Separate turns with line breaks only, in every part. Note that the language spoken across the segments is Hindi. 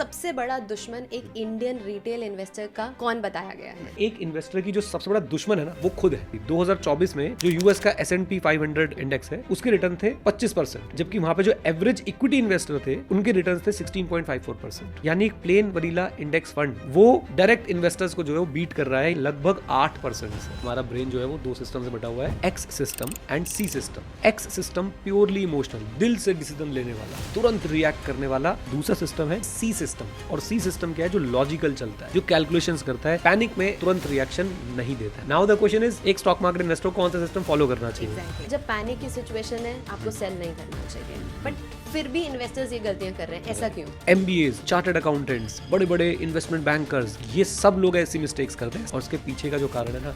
सबसे बड़ा दुश्मन एक इंडियन रिटेल इन्वेस्टर का कौन बताया गया है?
एक इन्वेस्टर की जो सबसे बड़ा दुश्मन है ना, वो खुद है। 2024 में जो यूएस का S&P 500 इंडेक्स है, उसके रिटर्न थे 25%, जबकि वहां पे जो एवरेज इक्विटी इन्वेस्टर थे उनके रिटर्न थे 16.54%। यानी एक प्लेन वनीला इंडेक्स फंड वो डायरेक्ट इन्वेस्टर्स को जो है वो बीट कर रहा है लगभग 8% से। हमारा ब्रेन जो है वो दो सिस्टम से बटा हुआ है, X system and C system. X system purely emotional, दिल से डिसीजन लेने वाला, तुरंत रिएक्ट करने वाला। दूसरा सिस्टम है सी सिस्टम, और सी सिस्टम क्या है? जो लॉजिकल चलता है, जो कैलकुलेशंस करता है, पैनिक में तुरंत रिएक्शन नहीं देता। नाउ द क्वेश्चन इज, एक स्टॉक मार्केट इन्वेस्टर को कौन सा सिस्टम फॉलो करना चाहिए?
Exactly. जब पैनिक की सिचुएशन है आपको सेल नहीं करना चाहिए, बट फिर भी इन्वेस्टर्स ये गलतियां कर रहे हैं, ऐसा क्यों?
MBAs, चार्टर्ड अकाउंटेंट्स, बड़े बड़े इन्वेस्टमेंट बैंकर्स, ये सब लोग ऐसी मिस्टेक्स करते हैं, और उसके पीछे का जो कारण है ना।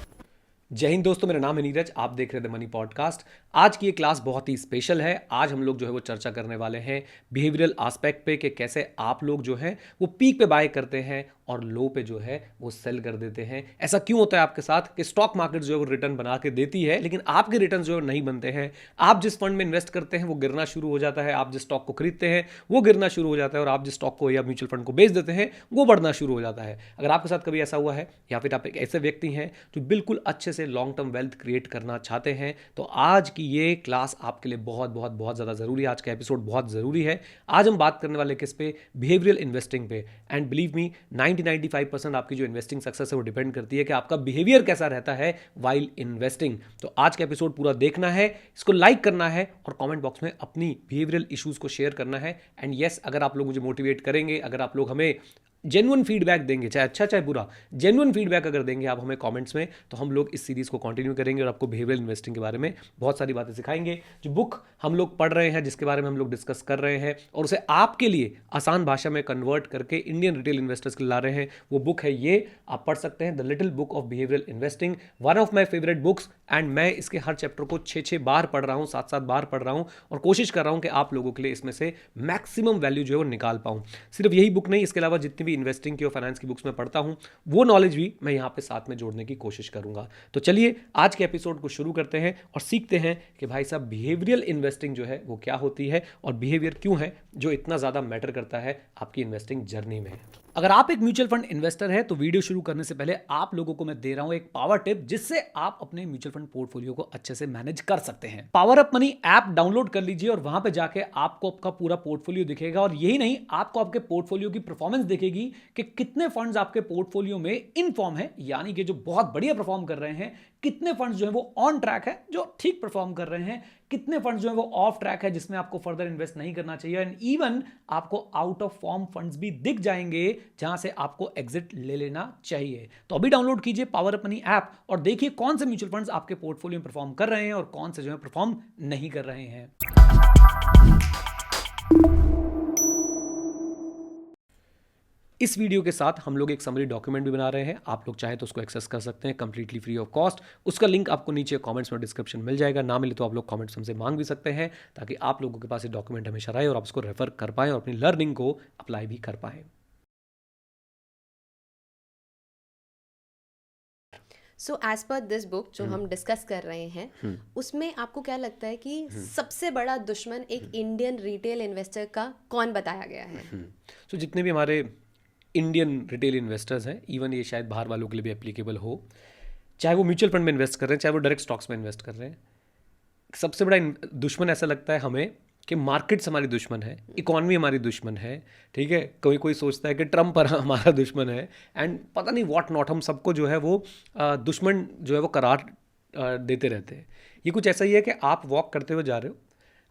जय हिंद दोस्तों, मेरा नाम है नीरज, आप देख रहे थे मनी पॉडकास्ट। आज की ये क्लास बहुत ही स्पेशल है। आज हम लोग जो है वो चर्चा करने वाले हैं बिहेवियरल एस्पेक्ट पे, कि कैसे आप लोग जो है वो पीक पे बाय करते हैं और लो पे जो है वो सेल कर देते हैं। ऐसा क्यों होता है आपके साथ कि स्टॉक मार्केट जो है वो रिटर्न बना के देती है, लेकिन आपके रिटर्न जो है नहीं बनते हैं। आप जिस फंड में इन्वेस्ट करते हैं वो गिरना शुरू हो जाता है, आप जिस स्टॉक को खरीदते हैं वो गिरना शुरू हो जाता है, और आप जिस स्टॉक को या म्यूचुअल फंड को बेच देते हैं वो बढ़ना शुरू हो जाता है। अगर आपके साथ कभी ऐसा हुआ है, या फिर आप एक ऐसे व्यक्ति हैं जो बिल्कुल अच्छे से लॉन्ग टर्म वेल्थ क्रिएट करना चाहते हैं, तो आज की ये क्लास आपके लिए बहुत बहुत बहुत ज़्यादा ज़रूरी है। आज का एपिसोड बहुत ज़रूरी है। आज हम बात करने वाले किस पे? बिहेवियरल इन्वेस्टिंग पे। एंड बिलीव मी, 90-95% आपकी जो इन्वेस्टिंग सक्सेस है वो डिपेंड करती है कि आपका बिहेवियर कैसा रहता है वाइल इन्वेस्टिंग। तो आज का एपिसोड पूरा देखना है, इसको लाइक करना है, और कमेंट बॉक्स में अपनी बिहेवियरल इश्यूज को शेयर करना है। एंड यस, अगर आप लोग मुझे मोटिवेट करेंगे, अगर आप लोग हमें जेन्युइन फीडबैक देंगे, चाहे अच्छा चाहे बुरा, जेन्युइन फीडबैक अगर देंगे आप हमें कमेंट्स में, तो हम लोग इस सीरीज को कंटिन्यू करेंगे और आपको बिहेवियरल इन्वेस्टिंग के बारे में बहुत सारी बातें सिखाएंगे। जो बुक हम लोग पढ़ रहे हैं, जिसके बारे में हम लोग डिस्कस कर रहे हैं, और उसे आपके लिए आसान भाषा में कन्वर्ट करके इंडियन रिटेल इन्वेस्टर्स के लिए ला रहे हैं, वो बुक है ये। आप पढ़ सकते हैं, the little book of behavioural investing, one of my favourite books. And मैं इसके हर चैप्टर को 6-6 बार पढ़ रहा हूँ, 7-7 बार पढ़ रहा हूँ, और कोशिश कर रहा हूँ कि आप लोगों के लिए इसमें से मैक्सिमम वैल्यू जो है वो निकाल पाऊँ। सिर्फ यही बुक नहीं, इसके अलावा जितनी भी इन्वेस्टिंग की और फाइनेंस की बुक्स में पढ़ता हूं, वो नॉलेज भी मैं यहां पे साथ में जोड़ने की कोशिश करूंगा। तो चलिए आज के एपिसोड को शुरू करते हैं और सीखते हैं कि भाई साहब बिहेवियरल इन्वेस्टिंग जो है वो क्या होती है, और बिहेवियर क्यों है जो इतना ज्यादा मैटर करता है आपकी इन्वेस्टिंग जर्नी में। अगर आप एक म्यूचुअल फंड इन्वेस्टर है, तो वीडियो शुरू करने से पहले आप लोगों को मैं दे रहा हूं एक पावर टिप, जिससे आप अपने म्यूचुअल फंड पोर्टफोलियो को अच्छे से मैनेज कर सकते हैं। Power up money app download कर लीजिए, और वहां पे जाके आपको आपका पूरा पोर्टफोलियो दिखेगा। और यही नहीं, आपको आपके पोर्टफोलियो की परफॉर्मेंस दिखेगी कि कितने फंड्स आपके पोर्टफोलियो में इन फॉर्म है, यानी कि जो बहुत बढ़िया परफॉर्म कर रहे हैं, कितने फंड्स जो है वो ऑन ट्रैक है जो ठीक परफॉर्म कर रहे हैं, कितने फंड्स जो है वो ऑफ ट्रैक है जिसमें आपको फर्दर इन्वेस्ट नहीं करना चाहिए। एंड इवन आपको आउट ऑफ फॉर्म फंड्स भी दिख जाएंगे जहां से आपको एग्जिट ले लेना चाहिए। तो अभी डाउनलोड कीजिए पावर अप मनी ऐप, और देखिए कौन से म्यूचुअल फंड्स आपके पोर्टफोलियो में परफॉर्म कर रहे हैं और कौन से जो है परफॉर्म नहीं कर रहे हैं। इस वीडियो के साथ हम लोग एक समरी डॉक्यूमेंट भी बना रहे हैं, आप लोग चाहे तो उसको एक्सेस कर सकते हैं कंप्लीटली फ्री ऑफ कॉस्ट। उसका लिंक आपको नीचे कमेंट्स में डिस्क्रिप्शन मिल जाएगा, ना मिले तो आप लोग कमेंट्स हमसे मांग भी सकते हैं, ताकि आप लोगों के पास ये डॉक्यूमेंट हमेशा रहे और आप उसको रेफर कर पाएं और अपनी लर्निंग को अप्लाई भी कर पाएं।
So as per this book जो हम डिस्कस कर रहे हैं, उसमें आपको क्या लगता है कि सबसे बड़ा दुश्मन एक इंडियन रिटेल इन्वेस्टर का कौन बताया गया है?
सो जितने भी हमारे इंडियन रिटेल इन्वेस्टर्स हैं, इवन ये शायद बाहर वालों के लिए भी एप्लीकेबल हो, चाहे वो म्यूचुअल फंड में इन्वेस्ट कर रहे हैं, चाहे वो डायरेक्ट स्टॉक्स में इन्वेस्ट कर रहे हैं, सबसे बड़ा दुश्मन ऐसा लगता है हमें कि मार्केट्स हमारी दुश्मन है, इकॉनमी हमारी दुश्मन है, ठीक है। कोई कोई सोचता है कि ट्रम्प हमारा दुश्मन है, एंड पता नहीं व्हाट नॉट, हम सबको जो है वो दुश्मन जो है वो करार देते रहते हैं। ये कुछ ऐसा ही है कि आप वॉक करते हुए जा रहे हो,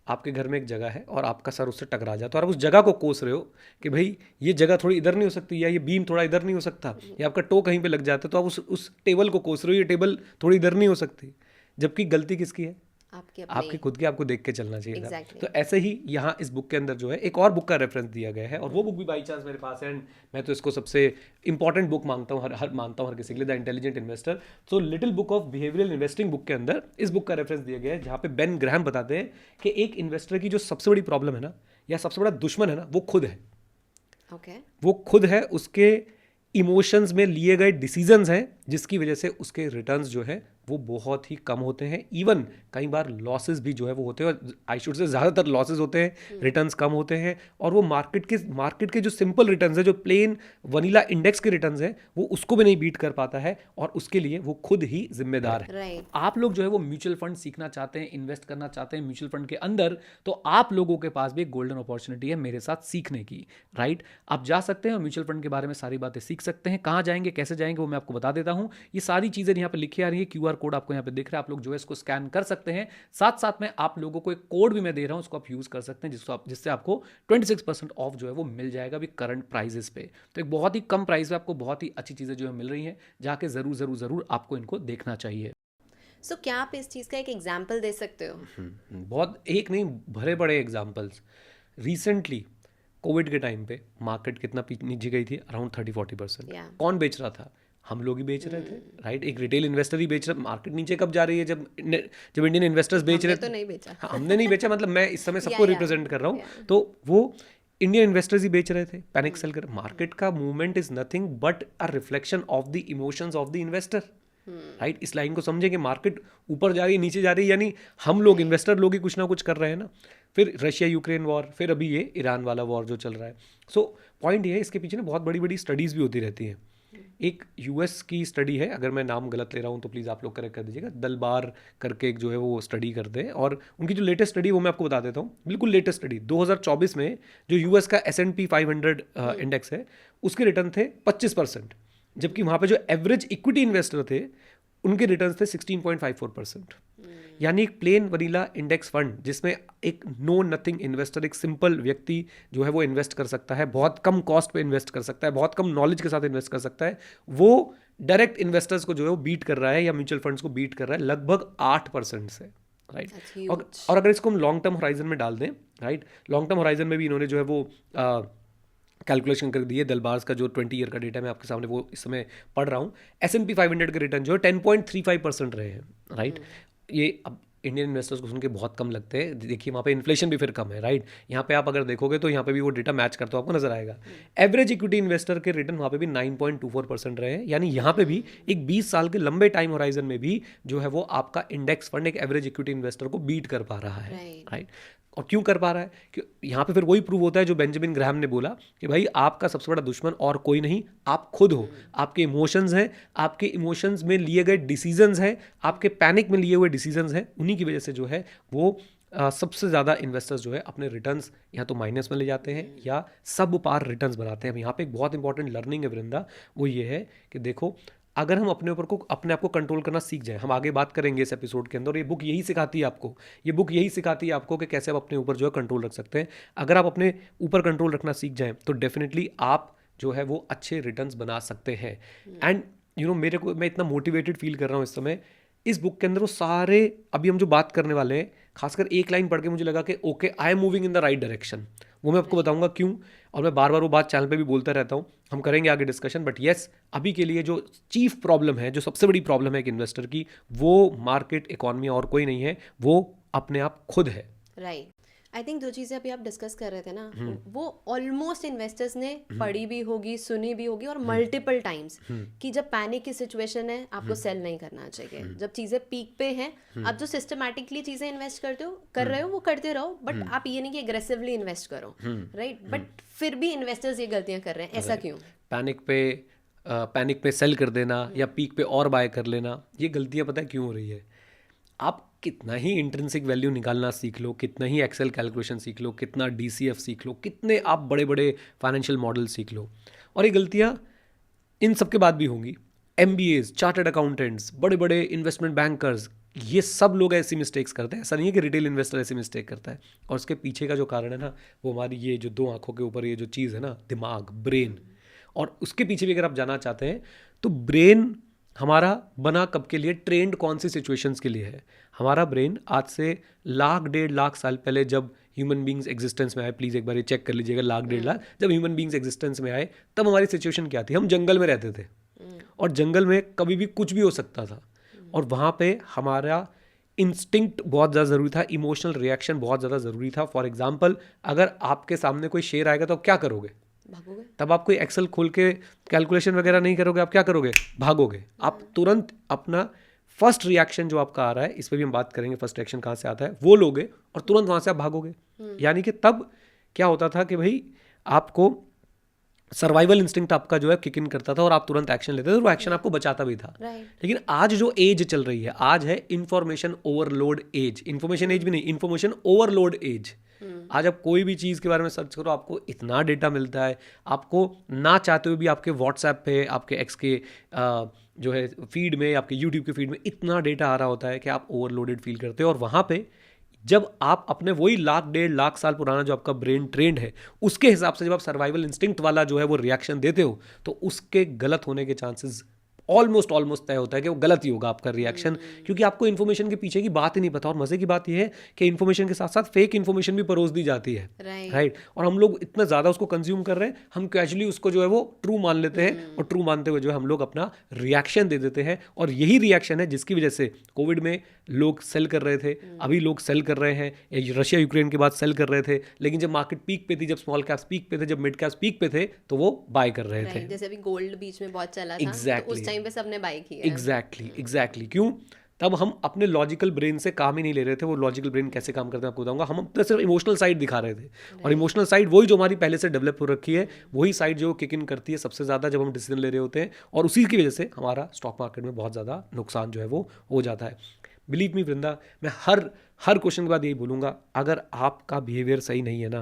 आपके घर में एक जगह है और आपका सर उससे टकरा जाता है, और आप उस जगह को कोस रहे हो कि भाई ये जगह थोड़ी इधर नहीं हो सकती, या ये बीम थोड़ा इधर नहीं हो सकता, या आपका टो कहीं पे लग जाता है, तो आप उस टेबल को कोस रहे हो, ये टेबल थोड़ी इधर नहीं हो सकती, जबकि गलती किसकी है? आपकी खुद की। आपको देख के चलना चाहिए था। तो ऐसे ही यहाँ इस बुक के अंदर जो है एक और बुक का रेफरेंस दिया गया है, और वो बुक भी बाई चांस मेरे पास है, एंड मैं तो इसको सबसे इंपॉर्टेंट बुक मानता हूँ हर किसी के लिए, द इंटेलिजेंट इन्वेस्टर। तो little book of behavioural investing book के अंदर इस बुक का रेफरेंस दिया गया है, जहाँ पे बेन ग्रैहम बताते हैं कि एक इन्वेस्टर की जो सबसे बड़ी प्रॉब्लम है ना, या सबसे बड़ा दुश्मन है ना, वो खुद है।
Okay.
वो खुद है, उसके इमोशंस में लिए गए डिसीजंस हैं, जिसकी वजह से उसके रिटर्न्स जो है वो बहुत ही कम होते हैं। इवन कई बार लॉसेस भी जो है वो होते हैं, और आई शुड से ज़्यादातर लॉसेस होते हैं, रिटर्न्स कम होते हैं, और वो मार्केट के जो सिंपल रिटर्न्स है, जो प्लेन वनीला इंडेक्स के रिटर्न्स है, वो उसको भी नहीं बीट कर पाता है, और उसके लिए वो खुद ही जिम्मेदार है।
Right.
आप लोग जो है वो म्यूचुअल फंड सीखना चाहते हैं, इन्वेस्ट करना चाहते हैं म्यूचुअल फंड के अंदर, तो आप लोगों के पास भी एक गोल्डन अपॉर्चुनिटी है मेरे साथ सीखने की, राइट। आप जा सकते हैं और म्यूचुअल फंड के बारे में सारी बातें सीख सकते हैं। कहाँ जाएंगे, कैसे जाएंगे, वो मैं आपको बता देता हूँ। ये सारी चीज़ें यहाँ पे लिखी आ रही है, QR कोड आपको यहाँ पे दिख रहा है, आप लोग जो है इसको स्कैन कर सकते हैं। साथ साथ में आप लोगों को एक कोड भी मैं दे रहा हूँ, उसको आप यूज़ कर सकते हैं, जिससे आपको 26% ऑफ जो है वो मिल जाएगा अभी करंट प्राइजेस पे। तो एक बहुत ही कम प्राइस पे आपको बहुत ही अच्छी चीज़ें जो है मिल रही हैं, जाके ज़रूर आपको इनको देखना चाहिए।
So, क्या आप इस चीज़ का एक एग्जाम्पल दे सकते हो?
बहुत, एक नहीं, भरे बड़े एग्जाम्पल्स। रिसेंटली कोविड के टाइम पे मार्केट कितना नीचे गई थी, अराउंड 30-40%।
Yeah.
कौन बेच रहा था? हम लोग ही बेच रहे थे, राइट। एक रिटेल इन्वेस्टर ही बेच रहा। मार्केट नीचे कब जा रही है? जब इंडियन इन्वेस्टर्स बेच रहे
हमने तो नहीं बेचा।
हाँ, हमने नहीं बेचा, मतलब मैं इस समय सबको
Yeah.
रिप्रेजेंट कर रहा हूँ। तो वो इंडियन इन्वेस्टर्स ही बेच रहे थे, पैनिक सेल कर। मार्केट का movement is nothing but a reflection of the emotions of the investor, right. इस लाइन को समझेंगे, मार्केट ऊपर जा रही है, नीचे जा रही है, यानी हम लोग इन्वेस्टर लोग ही कुछ ना कुछ कर रहे हैं ना। फिर रशिया यूक्रेन वॉर, फिर अभी ये ईरान वाला वॉर जो चल रहा है। सो पॉइंट ये है, इसके पीछे ना बहुत बड़ी बड़ी स्टडीज़ भी होती रहती हैं। एक यूएस की स्टडी है, अगर मैं नाम गलत ले रहा हूँ तो प्लीज़ आप लोग करेक्ट कर दीजिएगा, दलबार करके एक जो है वो स्टडी करते हैं, और उनकी जो लेटेस्ट स्टडी वो मैं आपको बता देता हूँ। बिल्कुल लेटेस्ट स्टडी 2024 में जो यूएस का S&P 500 इंडेक्स है, उसके रिटर्न थे 25%, जबकि वहाँ पे जो एवरेज इक्विटी इन्वेस्टर थे उनके रिटर्न्स थे 16.54%। यानी एक प्लेन वनीला इंडेक्स फंड जिसमें एक नो नथिंग इन्वेस्टर, एक सिंपल व्यक्ति जो है वो इन्वेस्ट कर सकता है, बहुत कम कॉस्ट पे इन्वेस्ट कर सकता है, बहुत कम नॉलेज के साथ इन्वेस्ट कर सकता है, वो डायरेक्ट इन्वेस्टर्स को जो है वो बीट कर रहा है, या म्यूचुअल फंड्स को बीट कर रहा है लगभग 8% से, राइट। और अगर इसको हम लॉन्ग टर्म होराइजन में डाल दें, राइट, लॉन्ग टर्म होराइजन में भी इन्होंने जो है वो कैलकुलेशन कर दी है। दलबार्स का जो 20 ईयर का डेटा मैं आपके सामने वो इस समय पढ़ रहा हूँ। S&P 500 के रिटर्न जो है 10.35% रहे हैं, राइट। ये अब इंडियन इन्वेस्टर्स को सुन के बहुत कम लगते हैं, देखिए वहाँ पे इन्फ्लेशन भी फिर कम है, राइट। यहाँ पे आप अगर देखोगे तो यहाँ पे भी वो डेटा मैच करता हुआ आपको नजर आएगा। एवरेज इक्विटी इन्वेस्टर के रिटर्न वहाँ पे भी 9.24% रहे हैं, यानी यहाँ पे भी एक 20 साल के लंबे टाइम होराइजन में भी जो है वो आपका इंडेक्स फंड एक एवरेज इक्विटी इन्वेस्टर को बीट कर पा रहा है, राइट। और क्यों कर पा रहा है? कि यहाँ पे फिर वही प्रूव होता है जो बेंजामिन ग्राहम ने बोला कि भाई आपका सबसे बड़ा दुश्मन और कोई नहीं, आप खुद हो। आपके इमोशंस हैं, आपके इमोशंस में लिए गए डिसीजंस हैं, आपके पैनिक में लिए हुए डिसीजंस हैं, उन्हीं की वजह से जो है वो सबसे ज़्यादा इन्वेस्टर्स जो है अपने रिटर्न्स या तो माइनस में ले जाते हैं या सब पार रिटर्न्स बनाते हैं। अब यहाँ पे एक बहुत इंपॉर्टेंट लर्निंग है वृंदा, वो ये है कि देखो, अगर हम अपने आप को कंट्रोल करना सीख जाएं, हम आगे बात करेंगे इस एपिसोड के अंदर, ये बुक यही सिखाती है आपको, ये बुक यही सिखाती है आपको कि कैसे आप अपने ऊपर जो है कंट्रोल रख सकते हैं। अगर आप अपने ऊपर कंट्रोल रखना सीख जाएं तो डेफिनेटली आप जो है वो अच्छे रिटर्न्स बना सकते हैं। एंड मैं इतना मोटिवेटेड फील कर रहा हूँ इस समय। इस बुक के अंदर वो सारे अभी हम जो बात करने वाले हैं, खासकर एक लाइन पढ़ के मुझे लगा कि okay, I am moving in the right direction. वो मैं आपको बताऊंगा क्यों, और मैं बार बार वो बात चैनल पे भी बोलता रहता हूँ, हम करेंगे आगे डिस्कशन। बट येस, अभी के लिए जो चीफ प्रॉब्लम है, जो सबसे बड़ी प्रॉब्लम है एक इन्वेस्टर की, वो मार्केट इकोनॉमी और कोई नहीं है, वो अपने आप खुद है,
राइट। आई थिंक दो चीज़ें अभी आप डिस्कस कर रहे थे ना, वो ऑलमोस्ट इन्वेस्टर्स ने पढ़ी भी होगी, सुनी भी होगी, और मल्टीपल टाइम्स, कि जब पैनिक की सिचुएशन है आपको सेल नहीं करना चाहिए, जब चीज़ें पीक पे हैं आप जो सिस्टमैटिकली चीज़ें इन्वेस्ट कर रहे हो वो करते रहो, बट आप ये नहीं कि एग्रेसिवली इन्वेस्ट करो, राइट। बट फिर भी इन्वेस्टर्स ये गलतियाँ कर रहे हैं, ऐसा क्यों?
पैनिक पे सेल कर देना या पीक पे और बाय कर लेना, ये गलतियाँ पता है क्यों हो रही है? आप कितना ही इंट्रिंसिक वैल्यू निकालना सीख लो, कितना ही एक्सेल कैलकुलेशन सीख लो, कितना DCF सीख लो, कितने आप बड़े बड़े फाइनेंशियल मॉडल सीख लो, और ये गलतियाँ इन सब के बाद भी होंगी। MBAs, चार्टर्ड अकाउंटेंट्स, बड़े बड़े इन्वेस्टमेंट बैंकर्स, ये सब लोग ऐसी मिस्टेक्स करते हैं। ऐसा नहीं है कि रिटेल इन्वेस्टर ऐसी मिस्टेक करता है। और उसके पीछे का जो कारण है ना, वो हमारी ये जो दो आंखों के ऊपर ये जो चीज़ है ना, दिमाग, ब्रेन, और उसके पीछे भी अगर आप जाना चाहते हैं तो ब्रेन हमारा बना कब के लिए, ट्रेंड कौन सी सिचुएशंस के लिए है? हमारा ब्रेन आज से 1,00,000-1,50,000 साल पहले जब ह्यूमन बींग्स एग्जिस्टेंस में आए, प्लीज़ एक बार ये चेक कर लीजिएगा, 1,00,000-1,50,000 जब ह्यूमन बींग्स एग्जिस्टेंस में आए तब हमारी सिचुएशन क्या थी? हम जंगल में रहते थे, और जंगल में कभी भी कुछ भी हो सकता था, और वहाँ पे हमारा इंस्टिंक्ट बहुत ज़्यादा ज़रूरी था, इमोशनल रिएक्शन बहुत ज़्यादा ज़रूरी था। फॉर एग्जाम्पल, अगर आपके सामने कोई शेर आएगा तो आप क्या करोगे?
भागोगे।
तब आप कोई एक्सेल खोल के कैलकुलेशन वगैरह नहीं करोगे, आप क्या करोगे? भागोगे। आप तुरंत अपना फर्स्ट रिएक्शन जो आपका आ रहा है, इस पर भी हम बात करेंगे, फर्स्ट रिएक्शन कहाँ से आता है, वो लोगे और तुरंत वहाँ से आप भागोगे। यानी कि तब क्या होता था कि भाई आपको सर्वाइवल इंस्टिंक्ट आपका जो है किक इन करता था और आप तुरंत एक्शन लेते थे और वो एक्शन आपको बचाता भी था। लेकिन आज जो एज चल रही है, आज है information overload age. Information age भी नहीं, इंफॉर्मेशन ओवरलोड एज। आज आप कोई भी चीज़ के बारे में सर्च करो, आपको इतना डेटा मिलता है, आपको ना चाहते हुए भी आपके व्हाट्सएप पे, आपके एक्स के जो है फीड में, आपके यूट्यूब के फीड में इतना डेटा आ रहा होता है कि आप ओवरलोडेड फील करते हो। और वहाँ पे जब आप अपने वही 1,00,000-1,50,000 साल पुराना जो आपका ब्रेन ट्रेंड है, उसके हिसाब से जब आप सर्वाइवल इंस्टिंक्ट वाला जो है वो रिएक्शन देते हो, तो उसके गलत होने के चांसेस ऑलमोस्ट तय होता है कि वो गलत ही होगा आपका रिएक्शन, क्योंकि आपको इन्फॉर्मेशन के पीछे की बात ही नहीं पता। और मजे की बात यह है कि इन्फॉर्मेशन के साथ साथ फेक इन्फॉर्मेशन भी परोस दी जाती है, राइट। और हम लोग इतना ज़्यादा उसको कंज्यूम कर रहे हैं, हम कैजुअली उसको जो है वो ट्रू मान लेते हैं, और ट्रू मानते हुए जो है हम लोग अपना रिएक्शन दे देते हैं। और यही रिएक्शन है जिसकी वजह से कोविड में लोग सेल कर रहे थे, अभी लोग सेल कर रहे हैं, रशिया यूक्रेन के बाद सेल कर रहे थे, लेकिन जब मार्केट पीक पे थी, जब स्मॉल कैप्स पीक पे थे, जब मिड कैप्स पीक पे थे, तो वो बाय कर रहे थे।
जैसे अभी गोल्ड बीच में बहुत चला था, तो उस टाइम पे सबने बाय किया।
एग्जैक्टली। क्यों? तब हम अपने लॉजिकल ब्रेन से काम ही नहीं ले रहे थे। वो लॉजिकल ब्रेन कैसे काम करते हैं आपको बताऊंगा। हम अपना सिर्फ इमोशनल साइड दिखा रहे थे, और इमोशनल साइड वही जो हमारी पहले से डेवलप हो रखी है, वही साइड जो किक इन करती है सबसे ज़्यादा जब हम डिसीजन ले रहे होते हैं, और उसी की वजह से हमारा स्टॉक मार्केट में बहुत ज़्यादा नुकसान जो है वो हो जाता है। बिलीव मी वृंदा, मैं हर क्वेश्चन के बाद यही बोलूँगा, अगर आपका बिहेवियर सही नहीं है ना,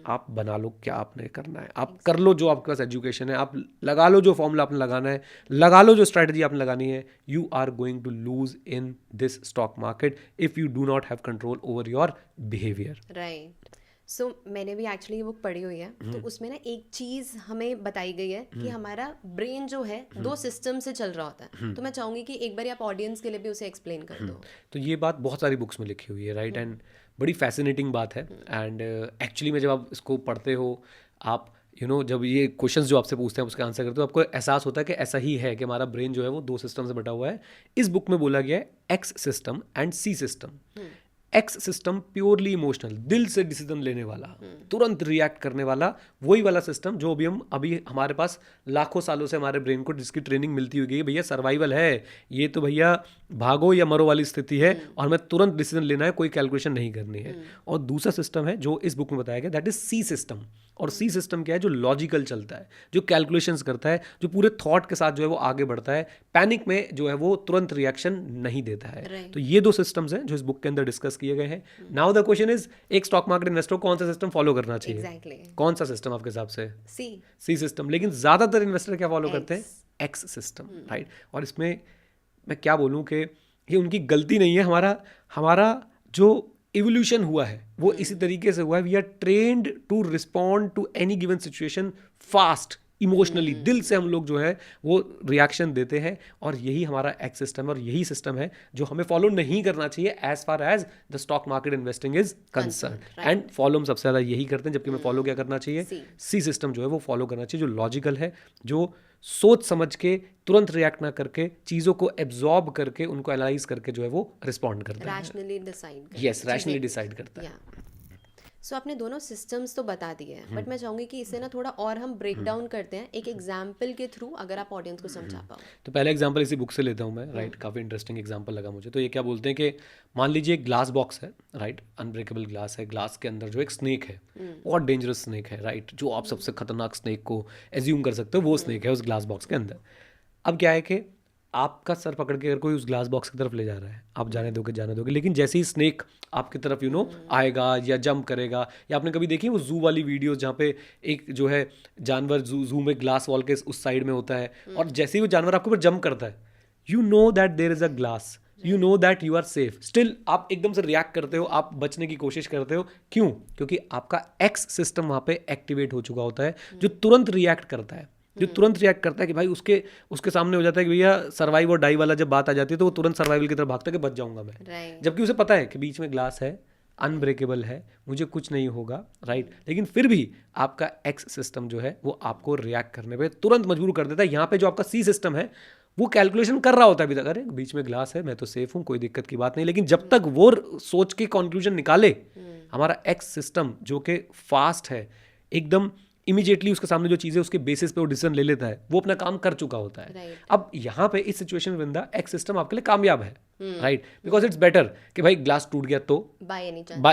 आप बना लो क्या आपने करना है, आप कर लो जो आपके पास एजुकेशन है, आप लगा लो जो फॉर्मूला आपने लगाना है, लगा लो जो स्ट्रैटेजी आपने लगानी है। You are going to lose in this stock market if you do not have control over your behaviour,
right. So मैंने भी एक्चुअली ये बुक पढ़ी हुई है, तो उसमें ना एक चीज़ हमें बताई गई है कि हमारा ब्रेन जो है 2 सिस्टम से चल रहा होता है। तो मैं चाहूँगी कि एक बार आप ऑडियंस के लिए भी उसे एक्सप्लेन कर दो।
तो ये बात बहुत सारी बुक्स में लिखी हुई है, राइट, एंड बड़ी फैसिनेटिंग बात है। एंड एक्चुअली में जब आप इसको पढ़ते हो, आप जब ये क्वेश्चंस जो आपसे पूछते हैं उसका आंसर करते हो, आपको एहसास होता है कि ऐसा ही है कि हमारा ब्रेन जो है वो 2 सिस्टम से बटा हुआ है। इस बुक में बोला गया है X system and C system. X system purely emotional, दिल से डिसीजन लेने वाला, तुरंत रिएक्ट करने वाला, वही वाला सिस्टम जो अभी हमारे पास लाखों सालों से हमारे ब्रेन को जिसकी ट्रेनिंग मिलती हुई गई, भैया सर्वाइवल है, ये तो भैया भागो या मरो वाली स्थिति है, और हमें तुरंत डिसीजन लेना है, कोई कैलकुलेशन नहीं करनी है। और दूसरा सिस्टम है जो इस बुक में बताया गया, दैट इज सी सिस्टम। और सी सिस्टम क्या है? जो लॉजिकल चलता है, जो कैलकुलेशंस करता है, जो पूरे थॉट के साथ जो है वो आगे बढ़ता है, पैनिक में जो है वो तुरंत रिएक्शन नहीं देता है। तो ये 2 सिस्टम्स हैं जो इस बुक के अंदर डिस्कस किए गए हैं। नाउ द क्वेश्चन इज, एक स्टॉक मार्केट इन्वेस्टर को कौन सा सिस्टम फॉलो करना चाहिए? कौन सा सिस्टम आपके हिसाब से? सी सिस्टम। लेकिन ज्यादातर इन्वेस्टर क्या फॉलो करते हैं? X system, right. और इसमें मैं क्या बोलूं कि ये उनकी गलती नहीं है, हमारा जो इवोल्यूशन हुआ है वो इसी तरीके से हुआ है। We are trained to respond to any given situation fast, emotionally, दिल से हम लोग जो है वो रिएक्शन देते हैं, और यही हमारा एक्स सिस्टम है, और यही सिस्टम है जो हमें फॉलो नहीं करना चाहिए as far as the stock market investing is concern. And follow हम सबसे ज़्यादा यही करते हैं, जबकि हमें फॉलो क्या करना चाहिए? सी सिस्टम जो है वो फॉलो करना चाहिए, जो लॉजिकल है, जो सोच समझ के तुरंत रिएक्ट ना करके चीज़ों को एब्जॉर्ब करके उनको एनालाइज करके जो है वो रिस्पॉन्ड करता है,
rationally decide.
Yes, rationally decide करता है।
सो आपने दोनों सिस्टम्स तो बता दिए हैं, बट मैं चाहूँगी कि इसे ना थोड़ा और हम ब्रेक डाउन करते हैं एक एग्जाम्पल के थ्रू, अगर आप ऑडियंस को समझा पाओ।
तो पहला एग्जाम्पल इसी बुक से लेता हूँ मैं, राइट। काफ़ी इंटरेस्टिंग एग्जाम्पल लगा मुझे। तो ये क्या बोलते हैं कि मान लीजिए एक ग्लास बॉक्स है, राइट, अनब्रेकेबल ग्लास है, ग्लास के अंदर जो एक स्नेक है, बहुत डेंजरस स्नेक है, राइट, जो आप सबसे खतरनाक स्नेक को एज्यूम कर सकते हो, वो स्नेक है उस ग्लास बॉक्स के अंदर। अब क्या है कि आपका सर पकड़ के अगर कोई उस ग्लास बॉक्स की तरफ ले जा रहा है, आप जाने दोगे, लेकिन जैसे ही स्नेक आपकी तरफ आएगा या जंप करेगा, या आपने कभी देखी वो जू वाली वीडियोस जहाँ पे एक जो है जानवर जू में ग्लास वॉल के उस साइड में होता है, और जैसे ही वो जानवर आपके ऊपर जंप करता है, you know that there is a glass, you know that you are safe, still आप एकदम से रिएक्ट करते हो, आप बचने की कोशिश करते हो। क्यों? क्योंकि आपका एक्स सिस्टम वहाँ पे एक्टिवेट हो चुका होता है, जो तुरंत रिएक्ट करता है, कि भाई उसके सामने हो जाता है कि भैया सर्वाइव और डाई वाला जब बात आ जाती है, तो वो तुरंत सर्वाइवल की तरफ भागता है कि बच जाऊंगा मैं, जबकि उसे पता है कि बीच में ग्लास है, अनब्रेकेबल है, मुझे कुछ नहीं होगा, राइट। लेकिन फिर भी आपका एक्स सिस्टम जो है वो आपको रिएक्ट करने पे तुरंत मजबूर कर देता है। यहाँ पे जो आपका सी सिस्टम है वो कैलकुलेशन कर रहा होता है अभी तक, अरे बीच में ग्लास है, मैं तो सेफ हूँ, कोई दिक्कत की बात नहीं। लेकिन जब तक वो सोच के कंक्लूजन निकाले, हमारा एक्स सिस्टम जो कि फास्ट है, एकदम इमीडिएटली उसके सामने जो चीज़ें उसके बेसिस पे वो डिसीजन ले लेता है, वो अपना काम कर चुका होता है।
Right.
अब यहाँ पे इस सिचुएशन में वृंदा एक्स सिस्टम आपके लिए कामयाब है, राइट, बिकॉज इट्स बेटर कि भाई ग्लास टूट गया तो
बाय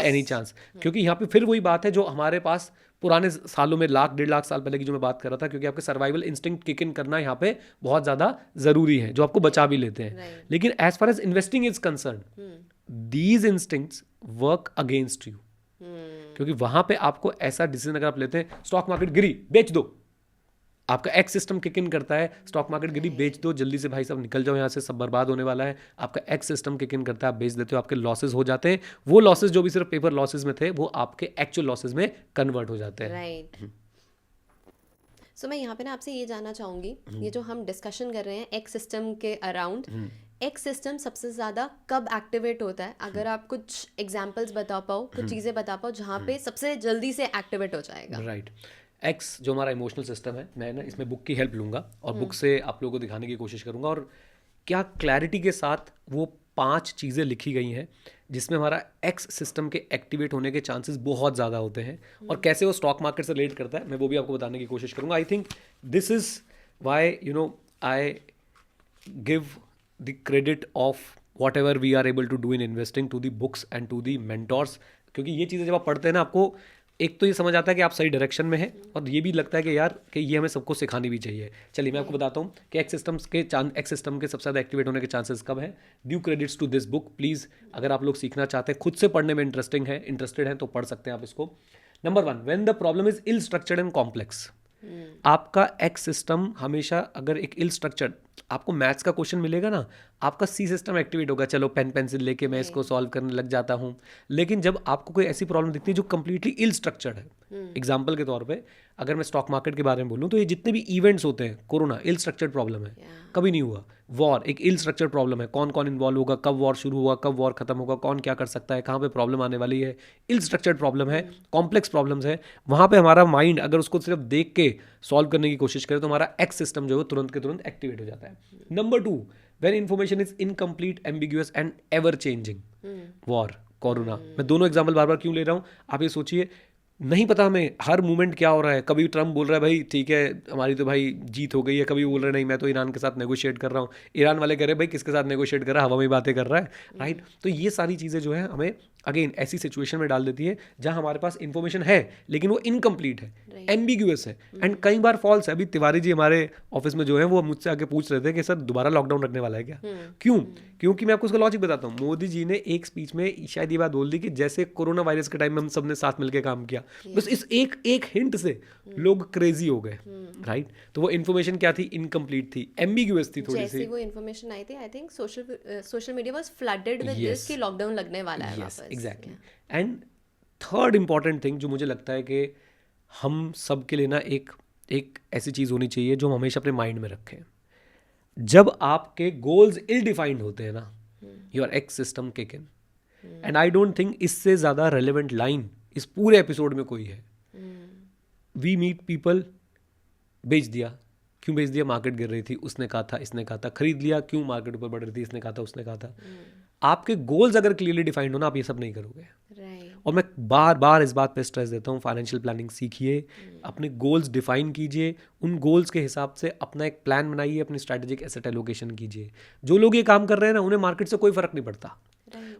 एनी चांस,
क्योंकि यहाँ पे फिर वही बात है जो हमारे पास पुराने सालों में 1,00,000-1.5 लाख साल पहले की जो मैं बात कर रहा था, क्योंकि आपके सर्वाइवल इंस्टिंक्ट किक इन करना यहाँ पे बहुत ज़्यादा ज़रूरी है, जो आपको बचा भी लेते हैं।
Right.
लेकिन as far as investing is concern, these instincts work against you, क्योंकि वहां पे आपको ऐसा डिसीजन अगर आप लेते हैं, स्टॉक मार्केट गिरी बेच दो, आपका एक्स सिस्टम किक इन करता है, स्टॉक मार्केट गिरी बेच दो, जल्दी से भाई साहब निकल जाओ यहाँ से, सब बर्बाद होने वाला है। आपका एक्स सिस्टम किक इन करता है, आप बेच देते हो, आपके लॉसेज हो जाते हैं। वो लॉसेज जो भी सिर्फ पेपर लॉसेज में थे, वो आपके एक्चुअल लॉसेज में कन्वर्ट हो जाते हैं।
राइट। सो मैं यहाँ पे ना आपसे ये जानना चाहूँगी, ये जो हम डिस्कशन कर रहे हैं एक्स सिस्टम के अराउंड, एक्स सिस्टम सबसे ज़्यादा कब एक्टिवेट होता है? अगर आप कुछ एग्जांपल्स बता पाओ, कुछ चीज़ें बता पाओ जहाँ पे सबसे जल्दी से एक्टिवेट हो जाएगा।
राइट। एक्स जो हमारा इमोशनल सिस्टम है, मैं ना इसमें बुक की हेल्प लूँगा और बुक से आप लोगों को दिखाने की कोशिश करूँगा, और क्या क्लैरिटी के साथ वो 5 चीज़ें लिखी गई हैं जिसमें हमारा एक्स सिस्टम के एक्टिवेट होने के चांसेस बहुत ज़्यादा होते हैं, और कैसे वो स्टॉक मार्केट से रिलेट करता है, मैं वो भी आपको बताने की कोशिश करूँगा। I think this is why I give the credit of whatever we are able to do in investing to the books and to the mentors, क्योंकि ये चीज़ें जब आप पढ़ते हैं ना, आपको एक तो ये समझ आता है कि आप सही डायरेक्शन में हैं, और ये भी लगता है कि यार कि ये हमें सबको सिखानी भी चाहिए। चलिए मैं आपको बताता हूँ कि एक्स सिस्टम के सबसे ज़्यादा एक्टिवेट होने के चांसेस कब हैं। Due credits to this book, please अगर आप लोग सीखना चाहते हैं, खुद से पढ़ने में इंटरेस्टेड हैं तो पढ़ सकते हैं आप इसको। Number 1, when the problem is ill structured and complex. आपका एक्स सिस्टम हमेशा, अगर एक इल स्ट्रक्चर्ड, आपको मैथ्स का क्वेश्चन मिलेगा ना, आपका सी सिस्टम एक्टिवेट होगा, चलो पेन पेंसिल लेके मैं इसको सॉल्व करने लग जाता हूँ। लेकिन जब आपको कोई ऐसी प्रॉब्लम दिखती है जो कंप्लीटली इल स्ट्रक्चर्ड है, एग्जाम्पल के तौर पे अगर मैं स्टॉक मार्केट के बारे में बोलूँ तो ये जितने भी इवेंट्स होते हैं, कोरोना इल स्ट्रक्चर्ड प्रॉब्लम है, कभी नहीं हुआ। वॉर एक इल स्ट्रक्चर्ड प्रॉब्लम है, कौन कौन इन्वॉल्व होगा, कब वॉर शुरू होगा, कब वॉर खत्म होगा, कौन क्या कर सकता है, कहाँ पे प्रॉब्लम आने वाली है, इल स्ट्रक्चर्ड प्रॉब्लम है, कॉम्प्लेक्स प्रॉब्लम्स है। वहाँ पे हमारा माइंड अगर उसको सिर्फ देख के सॉल्व करने की कोशिश करे तो हमारा एक्स सिस्टम जो है तुरंत के तुरंत एक्टिवेट हो जाता है। Number 2, when information is incomplete, ambiguous and ever changing. War, corona, मैं दोनों एग्जाम्पल बार बार क्यों ले रहा हूँ, आप ये सोचिए, नहीं पता हमें हर मूवमेंट क्या हो रहा है। कभी ट्रम्प बोल रहा है भाई ठीक है हमारी तो भाई जीत हो गई है, कभी बोल रहे नहीं मैं तो ईरान के साथ नेगोशिएट कर रहा हूँ, ईरान वाले कह रहे हैं भाई किसके साथ नेगोशिएट कर रहा है, हवा में बातें कर रहा है, राइट। तो ये सारी चीज़ें जो है हमें अगेन ऐसी सिचुएशन में डाल देती है जहाँ हमारे पास इन्फॉर्मेशन है लेकिन वो इनकम्प्लीट है, एम्बिगुअस है, एंड कई बार फॉल्स है। अभी तिवारी जी हमारे ऑफिस में जो है वो मुझसे आके पूछ रहे थे कि सर दोबारा लॉकडाउन रखने वाला है क्या? क्यों? क्योंकि मैं आपको उसका लॉजिक बताता हूँ। मोदी जी ने एक स्पीच में शायद ये बात बोल दी कि जैसे कोरोना वायरस के टाइम में हम सबने साथ मिलकर काम किया, बस इस एक हिंट से लोग क्रेजी हो गए, राइट। तो वो इन्फॉर्मेशन क्या थी? इनकम्प्लीट थी, एम्बिगुअस थी थोड़ी सी।
जैसे वो इन्फॉर्मेशन आई थी, I think social media was flooded with this कि लॉकडाउन लगने वाला है वापस।
Exactly. And third important thing जो मुझे लगता है कि हम सब के लिए ना एक ऐसी चीज़ होनी चाहिए जो हम हमेशा अपने माइंड में रखें। जब आपके गोल्स इल डिफाइंड होते हैं ना, your x system kick in, and I don't think इससे ज़्यादा रेलेवेंट लाइन इस पूरे एपिसोड में कोई है। वी मीट पीपल, बेच दिया, क्यों बेच दिया? मार्केट गिर रही थी, उसने कहा था, इसने कहा था। खरीद लिया, क्यों? मार्केट ऊपर बढ़ रही थी, इसने कहा था, उसने कहा था। आपके गोल्स अगर क्लियरली डिफाइंड हो ना, आप ये सब नहीं करोगे। और मैं बार बार इस बात पे स्ट्रेस देता हूँ, फाइनेंशियल प्लानिंग सीखिए, अपने गोल्स डिफाइन कीजिए, उन गोल्स के हिसाब से अपना एक प्लान बनाइए, अपनी स्ट्रैटेजिक एसेट एलोकेशन कीजिए। जो लोग ये काम कर रहे हैं ना, उन्हें मार्केट से कोई फर्क नहीं पड़ता,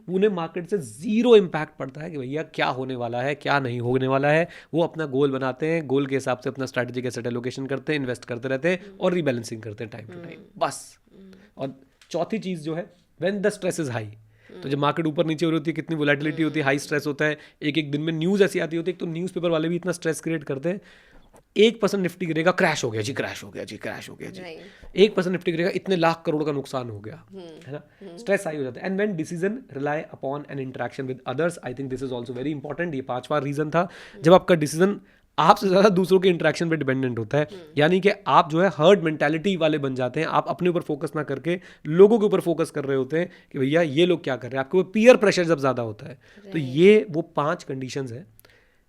उन्हें मार्केट से जीरो इम्पैक्ट पड़ता है कि भैया क्या होने वाला है, क्या नहीं होने वाला है। वो अपना गोल बनाते हैं, गोल के हिसाब से अपना स्ट्रैटेजिक एसेट एलोकेशन करते हैं, इन्वेस्ट करते रहते हैं और रीबैलेंसिंग करते हैं टाइम टू टाइम, बस। और चौथी चीज़ जो है, when the stress is high, तो जब मार्केट ऊपर नीचे हो रही होती है, कितनी वोलेटिलिटी होती है, हाई स्ट्रेस होता है, एक दिन में न्यूज़ ऐसी आती होती है, तो न्यूज़पेपर वाले भी इतना स्ट्रेस क्रिएट करते हैं। 1% निफ्टी गिरेगा, क्रैश हो गया जी, क्रैश हो गया जी, क्रैश हो गया जी। 1% निफ्टी गिरेगा, इतने लाख करोड़ का नुकसान हो गया, है ना। स्ट्रेस हाई हो जाता है। And when decision rely upon N interaction with others, I think this is also very important. ये 5वां रीजन था, जब आपका डिसीजन आपसे ज़्यादा दूसरों के इंटरेक्शन पे डिपेंडेंट होता है, यानी कि आप जो है हर्ड मेंटालिटी वाले बन जाते हैं। आप अपने ऊपर फोकस ना करके लोगों के ऊपर फोकस कर रहे होते हैं कि भैया ये लोग क्या कर रहे हैं। आपके ऊपर पीयर प्रेशर जब ज़्यादा होता है, तो ये वो 5 कंडीशंस हैं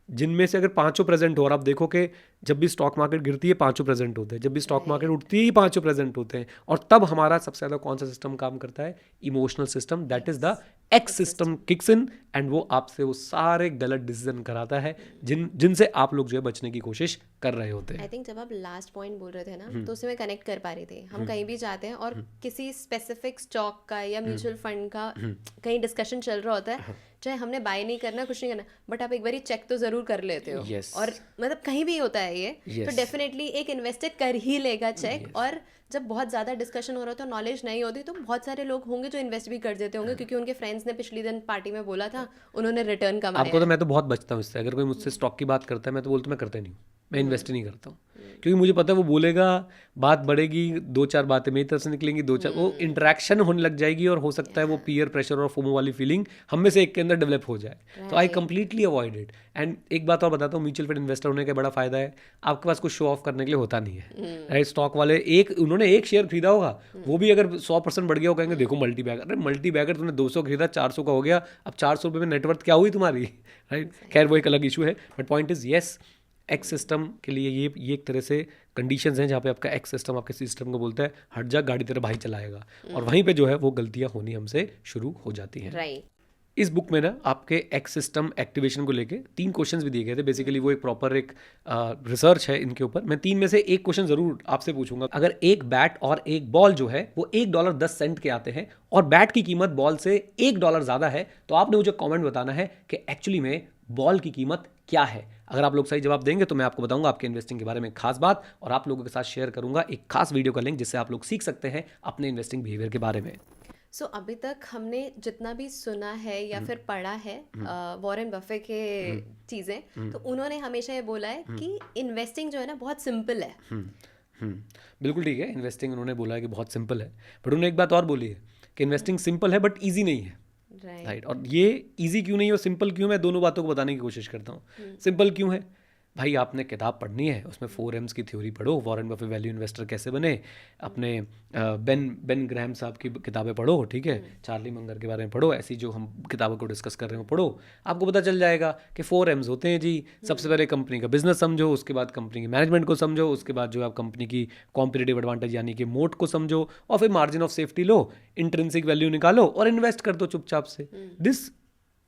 जिनमें से अगर 5 प्रेजेंट हो, और आप देखो कि जब भी स्टॉक मार्केट गिरती है 5 प्रेजेंट होते हैं, जब भी स्टॉक मार्केट उठती है ये 5 प्रेजेंट होते हैं। और तब हमारा सबसे ज़्यादा कौन सा सिस्टम काम करता है? Emotional system, that is the x system kicks in and वो आपसे वो सारे गलत डिसीजन कराता है जिनसे आप लोग जो है बचने की कोशिश कर रहे होते हैं।
आई थिंक जब आप लास्ट पॉइंट बोल रहे थे ना तो उससे मैं कनेक्ट कर पा रही थी। हम कहीं भी जाते हैं और किसी स्पेसिफिक स्टॉक का या म्यूचुअल फंड का कहीं डिस्कशन चल रहा होता है, चाहे हमने बाय नहीं करना, कुछ नहीं करना, बट आप एक बार चेक तो जरूर कर लेते हो।
Yes.
और मतलब कहीं भी होता है ये, तो डेफिनेटली एक इन्वेस्टर कर ही लेगा चेक। और जब बहुत ज़्यादा डिस्कशन हो रहा था, नॉलेज नहीं होती, तो बहुत सारे लोग होंगे जो इन्वेस्ट भी कर देते होंगे क्योंकि उनके फ्रेंड्स ने पिछली दिन पार्टी में बोला था, उन्होंने रिटर्न कमाया।
आपको तो मैं तो बहुत बचता हूँ इससे। अगर कोई मुझसे स्टॉक की बात करता है मैं तो बोलता मैं करता नहीं हूँ, मैं इन्वेस्ट ही नहीं करता हूँ, क्योंकि मुझे पता है वो बोलेगा, बात बढ़ेगी, 2-4 बातें मेरी तरफ से निकलेंगी, 2-4 वो इंटरेक्शन होने लग जाएगी और हो सकता है वो पीयर प्रेशर और फोमो वाली फीलिंग हम में से एक के अंदर डेवलप हो जाए। तो I completely avoid it. And एक बात और बताता हूँ, म्यूचुअल फंड इन्वेस्टर होने का बड़ा फायदा है, आपके पास कुछ शो ऑफ करने के लिए होता नहीं है, राइट। स्टॉक वाले उन्होंने एक शेयर खरीदा होगा, वो भी अगर 100% बढ़ गया हो, कहेंगे देखो मल्टी बैगर, अरे मल्टी बैगर तुमने 200 खरीदा, 400 का हो गया, अब 400 रुपये में नेटवर्थ क्या हुई तुम्हारी, राइट। खैर वो एक अलग इशू है, but point is yes, x system के लिए ये एक तरह से कंडीशंस हैं जहाँ पे आपका एक्स सिस्टम आपके सिस्टम को बोलता है हट जा, गाड़ी तेरा भाई चलाएगा, और वहीं पे जो है वो गलतियां होनी हमसे शुरू हो जाती हैं।
राइट।
इस बुक में ना आपके एक्स सिस्टम एक्टिवेशन को लेके 3 क्वेश्चंस भी दिए गए थे। बेसिकली वो एक प्रॉपर एक रिसर्च है इनके ऊपर। मैं 3 में से एक क्वेश्चन जरूर आपसे पूछूंगा। अगर एक बैट और एक बॉल जो है वो $1.10 के आते हैं और बैट की कीमत बॉल से $1 ज़्यादा है, तो आपने मुझे कॉमेंट बताना है कि एक्चुअली में बॉल की कीमत क्या है। अगर आप लोग सही जवाब देंगे तो मैं आपको बताऊंगा आपके इन्वेस्टिंग के बारे में खास बात, और आप लोगों के साथ शेयर करूंगा एक खास वीडियो का लिंक जिससे आप लोग सीख सकते हैं अपने इन्वेस्टिंग बिहेवियर के बारे में।
सो अभी तक हमने जितना भी सुना है या फिर पढ़ा है वॉरेन बफे के चीज़ें, तो उन्होंने हमेशा ये बोला है कि इन्वेस्टिंग जो है ना बहुत सिंपल है।
बिल्कुल ठीक है, इन्वेस्टिंग उन्होंने बोला है कि बहुत सिंपल है, बट उन्होंने एक बात और बोली है कि इन्वेस्टिंग सिंपल है बट ईजी नहीं है, राइट। और ये ईजी क्यों नहीं है और सिंपल क्यों, मैं दोनों बातों को बताने की कोशिश करता हूँ। सिंपल क्यों है भाई, आपने किताब पढ़नी है, उसमें 4Ms की थ्योरी पढ़ो, वॉरेन बफे वैल्यू इन्वेस्टर कैसे बने, अपने बेन ग्रैहम साहब की किताबें पढ़ो, ठीक है, चार्ली मंगर के बारे में पढ़ो, ऐसी जो हम किताबों को डिस्कस कर रहे हो पढ़ो, आपको पता चल जाएगा कि 4Ms होते हैं जी। सबसे पहले कंपनी का बिजनेस समझो, उसके बाद कंपनी की मैनेजमेंट को समझो, उसके बाद जो आप कंपनी की कॉम्पिटिटिव एडवांटेज यानी कि मोट को समझो, और फिर मार्जिन ऑफ सेफ्टी लो, इंट्रिंसिक वैल्यू निकालो और इन्वेस्ट कर दो चुपचाप से। This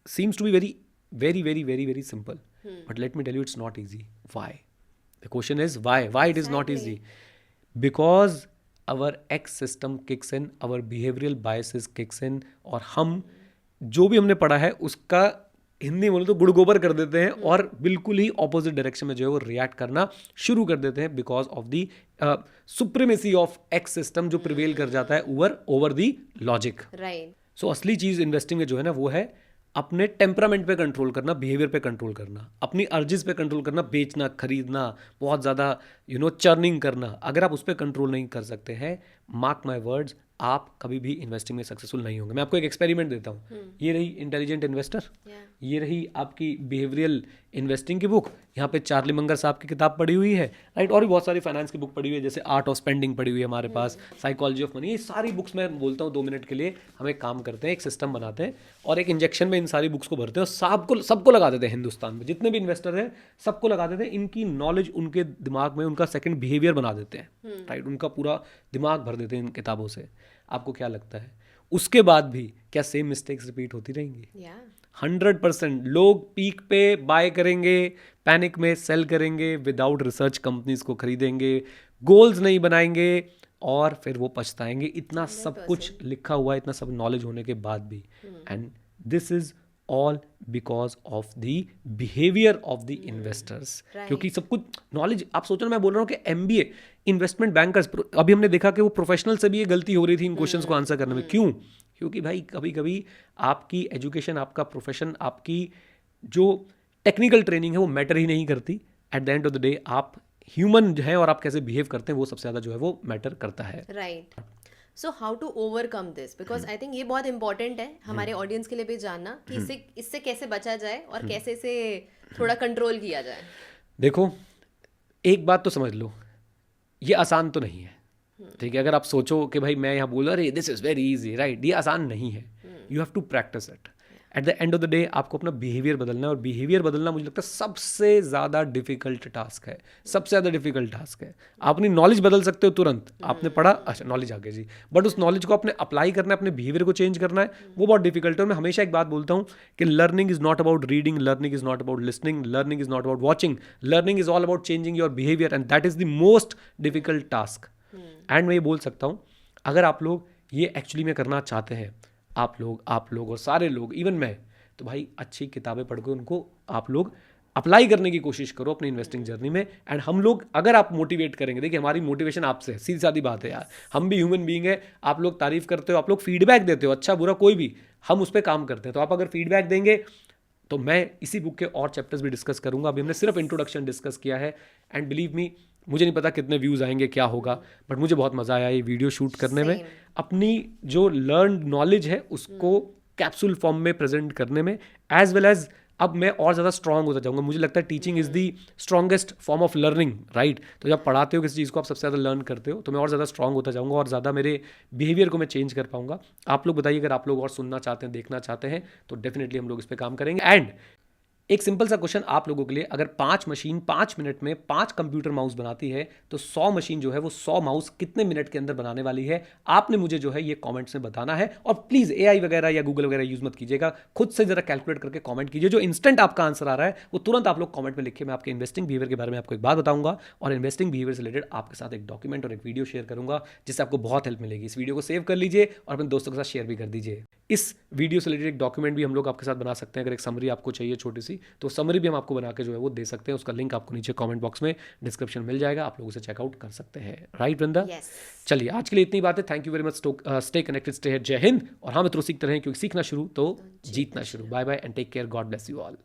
seems to be very very very very very simple, but let me tell you it's not easy. Why? The question is why it is not easy, because our X system kicks in, our behavioral biases kicks in, और हम जो भी हमने पढ़ा है उसका हिंदी बोलो तो गुड़ गोबर कर देते हैं और बिल्कुल ही ऑपोजिट डायरेक्शन में जो है वो रिएक्ट करना शुरू कर देते हैं because of the supremacy of x system जो प्रिवेल कर जाता है ओवर दी लॉजिक,
राइट।
सो असली चीज इन्वेस्टिंग में जो है ना वो है अपने टेम्परामेंट पे कंट्रोल करना, बिहेवियर पे कंट्रोल करना, अपनी अर्जिस पे कंट्रोल करना, बेचना, खरीदना, बहुत ज़्यादा चर्निंग करना। अगर आप उस पर कंट्रोल नहीं कर सकते हैं, मार्क माय वर्ड्स, आप कभी भी इन्वेस्टिंग में सक्सेसफुल नहीं होंगे। मैं आपको एक एक्सपेरिमेंट देता हूँ। ये रही इंटेलिजेंट इन्वेस्टर, ये रही आपकी बिहेवियरल इन्वेस्टिंग की बुक, यहाँ पे चार्ली मंगर साहब की किताब पढ़ी हुई है, राइट, और भी बहुत सारी फाइनेंस की बुक पढ़ी हुई है, जैसे आर्ट ऑफ स्पेंडिंग पढ़ी हुई है हमारे पास, साइकोलॉजी ऑफ मनी। ये सारी बुक्स मैं बोलता हूँ 2 मिनट के लिए हम एक काम करते हैं, एक सिस्टम बनाते हैं और एक इंजेक्शन में इन सारी बुक्स को भरते हैं और सबको लगा देते हैं। हिंदुस्तान में जितने भी इन्वेस्टर हैं सबको लगा देते हैं। इनकी नॉलेज उनके दिमाग में उनका सेकंड बिहेवियर बना देते हैं, राइट, उनका पूरा दिमाग भर देते हैं इन किताबों से। आपको क्या लगता है उसके बाद भी क्या सेम मिस्टेक्स रिपीट होती रहेंगी? 100% लोग पीक पे बाय करेंगे, पैनिक में सेल करेंगे, विदाउट रिसर्च कंपनीज को खरीदेंगे, गोल्स नहीं बनाएंगे और फिर वो पछताएंगे। इतना सब कुछ लिखा हुआ है, इतना सब नॉलेज होने के बाद भी, and this is all because of the behaviour of the investors. क्योंकि सब कुछ नॉलेज, आप सोचो ना, मैं बोल रहा हूँ कि MBA इन्वेस्टमेंट बैंकर्स, अभी हमने देखा कि वो प्रोफेशनल से भी ये गलती हो रही थी इन क्वेश्चंस को आंसर करने में। क्यों? क्योंकि भाई कभी कभी आपकी एजुकेशन, आपका प्रोफेशन, आपकी जो टेक्निकल ट्रेनिंग है वो मैटर ही नहीं करती। Eight the end of the day आप ह्यूमन जो है और आप कैसे बिहेव करते हैं वो सबसे ज़्यादा जो है वो मैटर करता है,
right. So how to overcome this, because I think ये बहुत इंपॉर्टेंट है हमारे ऑडियंस के लिए भी जानना कि इससे कैसे बचा जाए और कैसे इसे थोड़ा कंट्रोल किया जाए।
देखो, एक बात तो समझ लो, ये आसान तो नहीं है, ठीक है। अगर आप सोचो कि भाई मैं यहाँ बोल रहा अरे this is very easy, right, ये आसान नहीं है। You have to practise it. At the end of the day आपको अपना बिहेवियर बदलना है, और बिहेवियर बदलना मुझे लगता है सबसे ज़्यादा डिफिकल्ट टास्क है, सबसे ज़्यादा डिफिकल्ट टास्क है। आप अपनी नॉलेज बदल सकते हो तुरंत, आपने पढ़ा, अच्छा नॉलेज आ गई जी, बट उस नॉलेज को अपने अप्लाई करना है, अपने बिहेवियर को चेंज करना है, वो बहुत डिफिकल्ट है। और मैं हमेशा एक बात बोलता हूँ कि learning is not about reading, learning is not about listening, learning is not about watching, learning is all about changing your behaviour, and that is the most difficult task. And मैं ये बोल सकता हूँ, अगर आप लोग ये एक्चुअली में करना चाहते हैं, आप लोग और सारे लोग, इवन मैं, तो भाई अच्छी किताबें पढ़ के उनको आप लोग अप्लाई करने की कोशिश करो अपनी इन्वेस्टिंग जर्नी में। एंड हम लोग, अगर आप मोटिवेट करेंगे, देखिए हमारी मोटिवेशन आपसे है, सीधी सादी बात है यार, हम भी ह्यूमन बीइंग है, आप लोग तारीफ करते हो, आप लोग फीडबैक देते हो, अच्छा बुरा कोई भी, हम उस पर काम करते हैं। तो आप अगर फीडबैक देंगे तो मैं इसी बुक के और चैप्टर्स भी डिस्कस करूंगा। अभी हमने सिर्फ इंट्रोडक्शन डिस्कस किया है, एंड बिलीव मी, मुझे नहीं पता कितने व्यूज़ आएंगे, क्या होगा, बट मुझे बहुत मज़ा आया ये वीडियो शूट करने में, अपनी जो लर्न नॉलेज है उसको कैप्सूल फॉर्म में प्रेजेंट करने में, एज वेल एज अब मैं और ज़्यादा स्ट्रांग होता जाऊंगा। मुझे लगता है teaching is the strongest form of learning, right. तो जब पढ़ाते हो किसी चीज़ को, आप सबसे ज़्यादा लर्न करते हो, तो मैं और ज़्यादा स्ट्रांग होता जाऊंगा और ज़्यादा मेरे बिहेवियर को मैं चेंज कर पाऊंगा। आप लोग बताइए, अगर आप लोग और सुनना चाहते हैं, देखना चाहते हैं, तो डेफिनेटली हम लोग इस पर काम करेंगे। एंड एक सिंपल सा क्वेश्चन आप लोगों के लिए, अगर 5 मशीन 5 मिनट में 5 कंप्यूटर माउस बनाती है, तो 100 मशीन जो है वो 100 माउस कितने मिनट के अंदर बनाने वाली है? आपने मुझे जो है ये कमेंट्स में बताना है। और प्लीज एआई वगैरह या गूगल वगैरह यूज मत कीजिएगा, खुद से जरा कैलकुलेट करके कमेंट कीजिए। जो इंस्टेंट आपका आंसर आ रहा है वो तुरंत आप लोग कमेंट में लिखिए। मैं आपके इन्वेस्टिंग बिहेवियर के बारे में आपको एक बात बताऊंगा, और इन्वेस्टिंग बिहेवियर से रिलेटेड आपके साथ एक डॉक्यूमेंट और एक वीडियो शेयर करूंगा, जिससे आपको बहुत हेल्प मिलेगी। इस वीडियो को सेव कर लीजिए और अपने दोस्तों के साथ शेयर भी कर दीजिए। इस वीडियो से रिलेटेड एक डॉक्यूमेंट भी हम लोग आपके साथ बना सकते हैं। अगर एक समरी आपको चाहिए छोटी सी, तो समरी भी हम आपको बना के जो है वो दे सकते हैं। उसका लिंक आपको नीचे कमेंट बॉक्स में डिस्क्रिप्शन मिल जाएगा, आप लोग उसे चेकआउट कर सकते हैं। राइट वृंदा? चलिए आज के लिए इतनी बातें। Thank you very much. Stay connected, stay here. जय हिंद। और हाँ मित्रों, सीखते रहें, क्योंकि सीखना शुरू तो जीतना शुरू। Bye bye and take care. God bless you all.